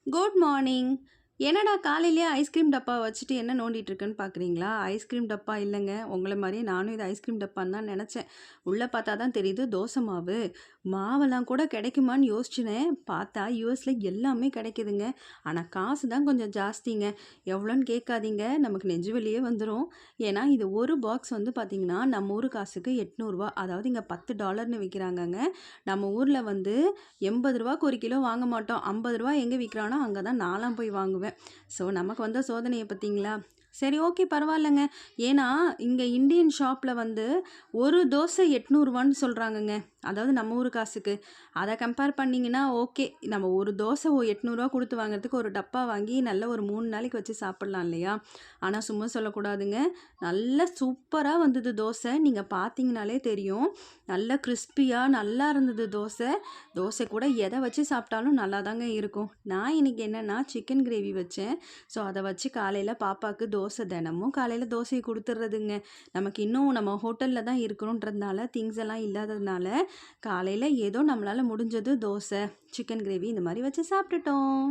Good morning. என்னடா காலையிலேயே ice cream டப்பா வச்சுட்டு என்ன நோண்டிட்டு இருக்கேன்னு பார்க்குறீங்களா? ஐஸ்கிரீம் டப்பா இல்லைங்க. உங்கள மாரியே நானும் இது ஐஸ்கிரீம் டப்பான்னு தான் நெனச்சேன். உள்ள பார்த்தா தான் தெரியுது தோசை மாவு. மாவெல்லாம் கூட கிடைக்குமான்னு யோசிச்சினேன். பார்த்தா யுஎஸ்ல எல்லாமே கிடைக்குதுங்க. ஆனா காசு தான் கொஞ்சம் ஜாஸ்திங்க. எவ்வளோன்னு கேட்காதீங்க. நமக்கு நெஞ்சு வலியே வந்துரும். ஏன்னா இது ஒரு பாக்ஸ் வந்து பார்த்தீங்கன்னா, நம்ம ஊரு காசுக்கு ரூ. 800. அதாவது இங்க $10ன்னு விக்கிறாங்கங்க. நம்ம ஊர்ல வந்து ரூ. 80க்கு 1 கிலோ வாங்க மாட்டோம். ரூ. 50 எங்க விக்கிறானோ அங்க தான் நான்லாம் போய் வாங்குவேன். ஸோ நமக்கு வந்த சோதனையை பார்த்தீங்களா? சரி, ஓகே, பரவாயில்லங்க. ஏன்னா இங்கே இந்தியன் ஷாப்பில் வந்து ஒரு தோசை 800 சொல்கிறாங்கங்க. அதாவது நம்ம ஊர் காசுக்கு. அதை கம்பேர் பண்ணிங்கன்னா ஓகே, நம்ம ஒரு தோசை 800 கொடுத்து வாங்குறதுக்கு ஒரு டப்பா வாங்கி நல்ல ஒரு 3 நாளைக்கு வச்சு சாப்பிட்லாம் இல்லையா? ஆனால் சும்மா சொல்லக்கூடாதுங்க. நல்ல சூப்பராக வந்தது தோசை. நீங்கள் பார்த்தீங்கனாலே தெரியும். நல்ல கிறிஸ்பியாக நல்லா இருந்தது தோசை. தோசை கூட எதை வச்சு சாப்பிட்டாலும் நல்லா தாங்க இருக்கும். நான் இன்றைக்கி என்னென்னா சிக்கன் கிரேவி வச்சேன். ஸோ அதை வச்சு காலையில் பாப்பாவுக்கு தோசை தினமும் காலையில் தோசையை கொடுத்துட்றதுங்க. நமக்கு இன்னும் நம்ம ஹோட்டலில் தான் இருக்கிறோன்றதுனால திங்ஸ் எல்லாம் இல்லாததுனால காலையில் ஏதோ நம்மளால் முடிஞ்சது தோசை, சிக்கன் கிரேவி இந்த மாதிரி வச்சு சாப்பிட்டுட்டோம்.